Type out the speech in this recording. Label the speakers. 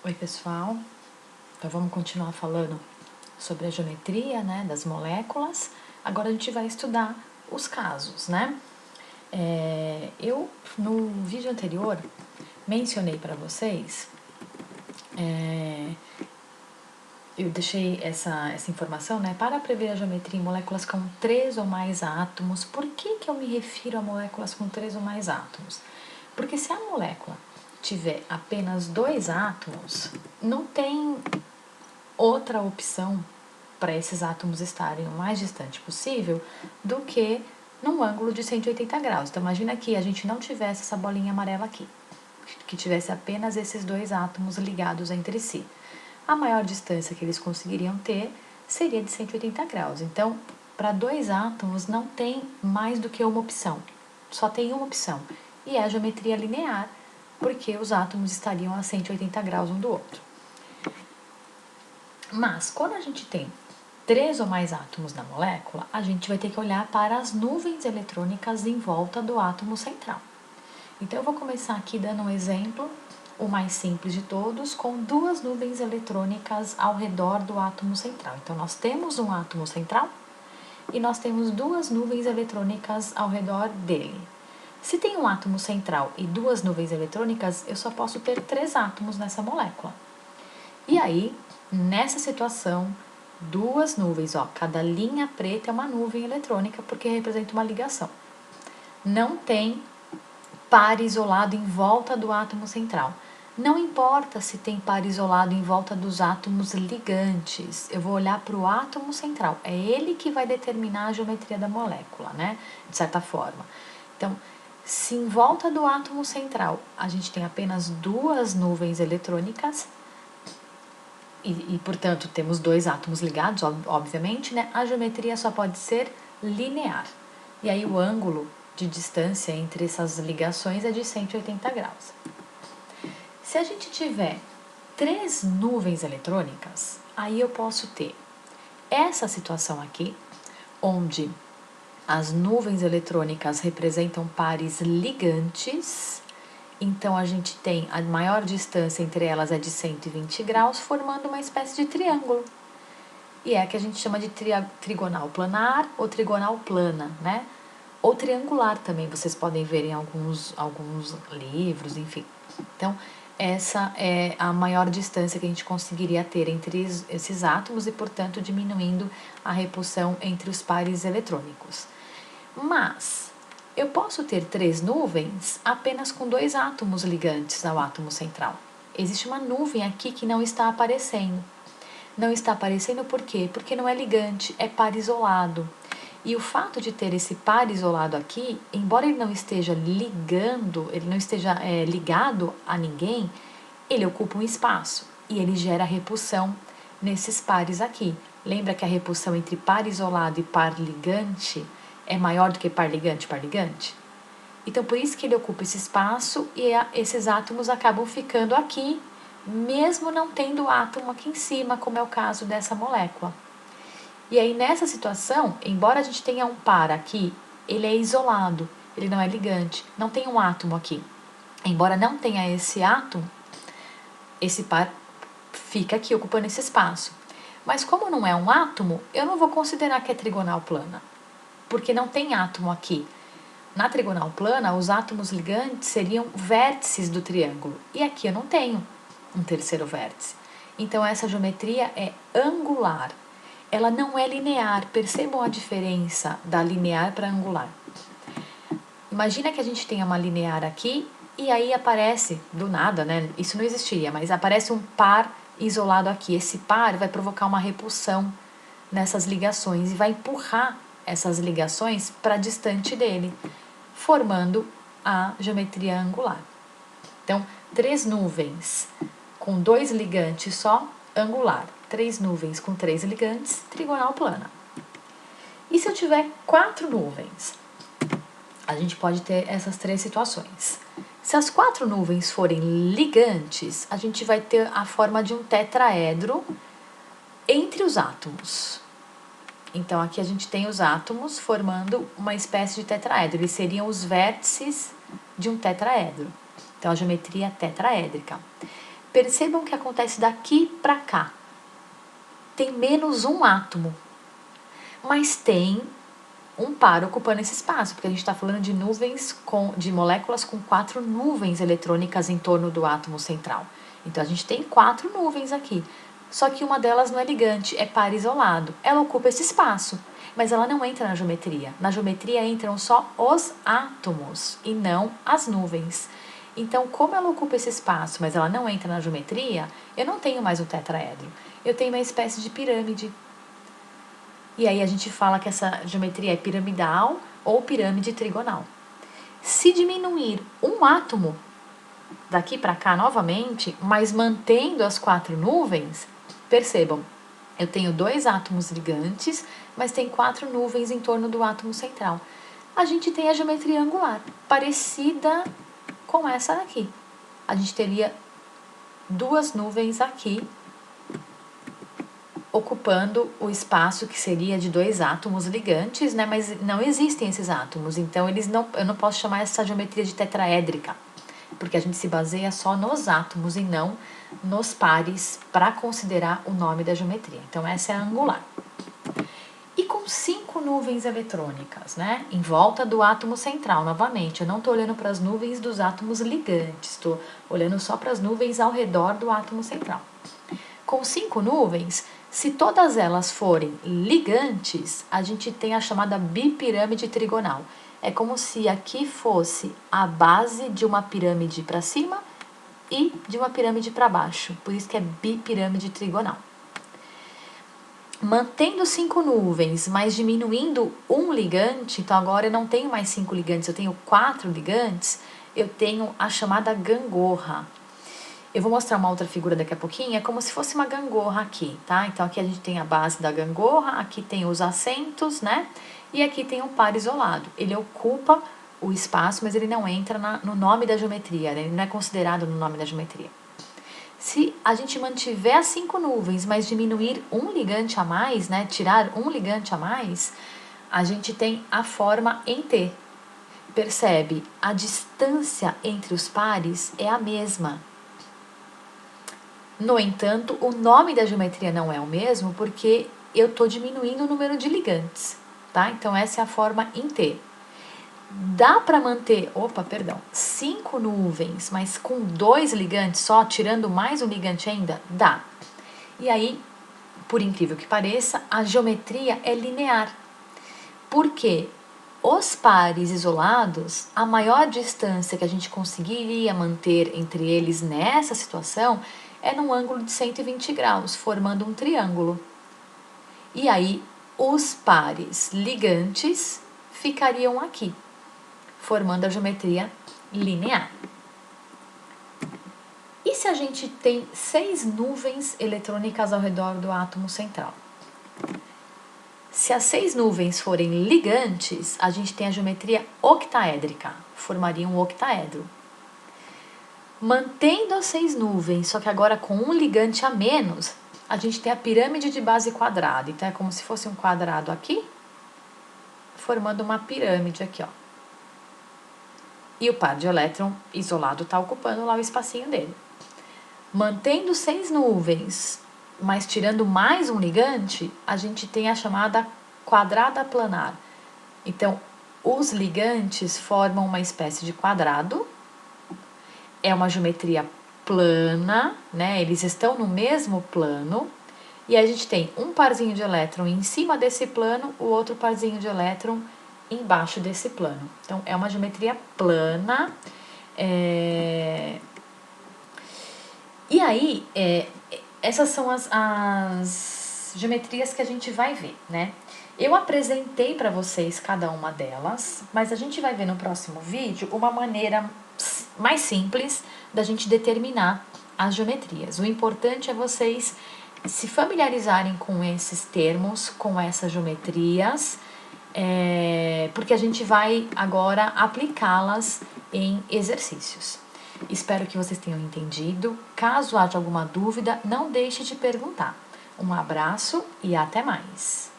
Speaker 1: Oi, pessoal. Então vamos continuar falando sobre a geometria, né, das moléculas. Agora a gente vai estudar os casos, né? Eu, no vídeo anterior, mencionei para vocês, eu deixei essa informação, né, para prever a geometria em moléculas com 3 ou mais átomos. Por que eu me refiro a moléculas com 3 ou mais átomos? Porque se a molécula tiver apenas 2 átomos, não tem outra opção para esses átomos estarem o mais distante possível do que num ângulo de 180 graus. Então, imagina que a gente não tivesse essa bolinha amarela aqui, que tivesse apenas esses 2 átomos ligados entre si. A maior distância que eles conseguiriam ter seria de 180 graus. Então, para 2 átomos não tem mais do que uma opção, só tem uma opção, e é a geometria linear, porque os átomos estariam a 180 graus um do outro. Mas, quando a gente tem 3 ou mais átomos na molécula, a gente vai ter que olhar para as nuvens eletrônicas em volta do átomo central. Então, eu vou começar aqui dando um exemplo, o mais simples de todos, com 2 nuvens eletrônicas ao redor do átomo central. Então, nós temos um átomo central e nós temos 2 nuvens eletrônicas ao redor dele. Se tem um átomo central e 2 nuvens eletrônicas, eu só posso ter 3 átomos nessa molécula. E aí, nessa situação, 2 nuvens, ó, cada linha preta é uma nuvem eletrônica porque representa uma ligação. Não tem par isolado em volta do átomo central. Não importa se tem par isolado em volta dos átomos ligantes, eu vou olhar para o átomo central. É ele que vai determinar a geometria da molécula, né? De certa forma. Então, se em volta do átomo central a gente tem apenas 2 nuvens eletrônicas, portanto, temos 2 átomos ligados, obviamente, né? A geometria só pode ser linear. E aí o ângulo de distância entre essas ligações é de 180 graus. Se a gente tiver 3 nuvens eletrônicas, aí eu posso ter essa situação aqui, onde as nuvens eletrônicas representam pares ligantes. Então, a gente tem a maior distância entre elas é de 120 graus, formando uma espécie de triângulo. E é a que a gente chama de trigonal planar ou trigonal plana, né? Ou triangular também, vocês podem ver em alguns livros, enfim. Então, essa é a maior distância que a gente conseguiria ter entre esses átomos e, portanto, diminuindo a repulsão entre os pares eletrônicos. Mas eu posso ter 3 nuvens apenas com 2 átomos ligantes ao átomo central. Existe uma nuvem aqui que não está aparecendo. Não está aparecendo por quê? Porque não é ligante, é par isolado. E o fato de ter esse par isolado aqui, embora ele não esteja ligando, ele não esteja ligado a ninguém, ele ocupa um espaço e ele gera repulsão nesses pares aqui. Lembra que a repulsão entre par isolado e par ligante é maior do que par ligante? Então, por isso que ele ocupa esse espaço e esses átomos acabam ficando aqui, mesmo não tendo átomo aqui em cima, como é o caso dessa molécula. E aí, nessa situação, embora a gente tenha um par aqui, ele é isolado, ele não é ligante, não tem um átomo aqui. Embora não tenha esse átomo, esse par fica aqui ocupando esse espaço. Mas como não é um átomo, eu não vou considerar que é trigonal plana, porque não tem átomo aqui. Na trigonal plana, os átomos ligantes seriam vértices do triângulo, e aqui eu não tenho um terceiro vértice. Então, essa geometria é angular. Ela não é linear. Percebam a diferença da linear para angular. Imagina que a gente tenha uma linear aqui e aí aparece, do nada, né? Isso não existiria, mas aparece um par isolado aqui. Esse par vai provocar uma repulsão nessas ligações e vai empurrar essas ligações para distante dele, formando a geometria angular. Então, 3 nuvens com 2 ligantes só, angular. 3 nuvens com 3 ligantes, trigonal plana. E se eu tiver 4 nuvens? A gente pode ter essas 3 situações. Se as 4 nuvens forem ligantes, a gente vai ter a forma de um tetraedro entre os átomos. Então, aqui a gente tem os átomos formando uma espécie de tetraedro. Eles seriam os vértices de um tetraedro. Então, a geometria é tetraédrica. Percebam o que acontece daqui para cá. Tem menos um átomo, mas tem um par ocupando esse espaço, porque a gente está falando de de moléculas com 4 nuvens eletrônicas em torno do átomo central. Então a gente tem 4 nuvens aqui. Só que uma delas não é ligante, é par isolado. Ela ocupa esse espaço, mas ela não entra na geometria. Na geometria entram só os átomos e não as nuvens. Então, como ela ocupa esse espaço, mas ela não entra na geometria, eu não tenho mais um tetraedro. Eu tenho uma espécie de pirâmide. E aí a gente fala que essa geometria é piramidal ou pirâmide trigonal. Se diminuir um átomo daqui para cá novamente, mas mantendo as 4 nuvens, percebam, eu tenho 2 átomos ligantes, mas tem 4 nuvens em torno do átomo central. A gente tem a geometria angular, parecida com essa daqui. A gente teria 2 nuvens aqui, ocupando o espaço que seria de 2 átomos ligantes, né? Mas não existem esses átomos, então eu não posso chamar essa geometria de tetraédrica, porque a gente se baseia só nos átomos e não nos pares para considerar o nome da geometria. Então, essa é a angular. E com 5 nuvens eletrônicas, né? Em volta do átomo central, novamente. Eu não estou olhando para as nuvens dos átomos ligantes, estou olhando só para as nuvens ao redor do átomo central. Com 5 nuvens, se todas elas forem ligantes, a gente tem a chamada bipirâmide trigonal. É como se aqui fosse a base de uma pirâmide para cima e de uma pirâmide para baixo. Por isso que é bipirâmide trigonal. Mantendo 5 nuvens, mas diminuindo um ligante, então agora eu não tenho mais 5 ligantes, eu tenho 4 ligantes, eu tenho a chamada gangorra. Eu vou mostrar uma outra figura daqui a pouquinho, é como se fosse uma gangorra aqui, tá? Então aqui a gente tem a base da gangorra, aqui tem os assentos, né? E aqui tem um par isolado. Ele ocupa o espaço, mas ele não entra no nome da geometria, né? Ele não é considerado no nome da geometria. Se a gente mantiver as 5 nuvens, mas diminuir um ligante a mais, né? Tirar um ligante a mais, a gente tem a forma em T. Percebe? A distância entre os pares é a mesma. No entanto, o nome da geometria não é o mesmo porque eu estou diminuindo o número de ligantes, tá? Então, essa é a forma em T. Dá para manter, 5 nuvens, mas com 2 ligantes só, tirando mais um ligante ainda? Dá. E aí, por incrível que pareça, a geometria é linear. Por quê? Os pares isolados, a maior distância que a gente conseguiria manter entre eles nessa situação é num ângulo de 120 graus, formando um triângulo. E aí, os pares ligantes ficariam aqui, formando a geometria linear. E se a gente tem 6 nuvens eletrônicas ao redor do átomo central? Se as 6 nuvens forem ligantes, a gente tem a geometria octaédrica, formaria um octaedro. Mantendo as 6 nuvens, só que agora com um ligante a menos, a gente tem a pirâmide de base quadrada. Então, é como se fosse um quadrado aqui, formando uma pirâmide aqui, ó. E o par de elétron isolado está ocupando lá o espacinho dele. Mantendo 6 nuvens, mas tirando mais um ligante, a gente tem a chamada quadrada planar. Então, os ligantes formam uma espécie de quadrado. É uma geometria plana, né? Eles estão no mesmo plano. E a gente tem um parzinho de elétron em cima desse plano, o outro parzinho de elétron embaixo desse plano. Então, é uma geometria plana. E aí, essas são as geometrias que a gente vai ver, né? Eu apresentei para vocês cada uma delas, mas a gente vai ver no próximo vídeo uma maneira mais simples da gente determinar as geometrias. O importante é vocês se familiarizarem com esses termos, com essas geometrias, porque a gente vai agora aplicá-las em exercícios. Espero que vocês tenham entendido. Caso haja alguma dúvida, não deixe de perguntar. Um abraço e até mais!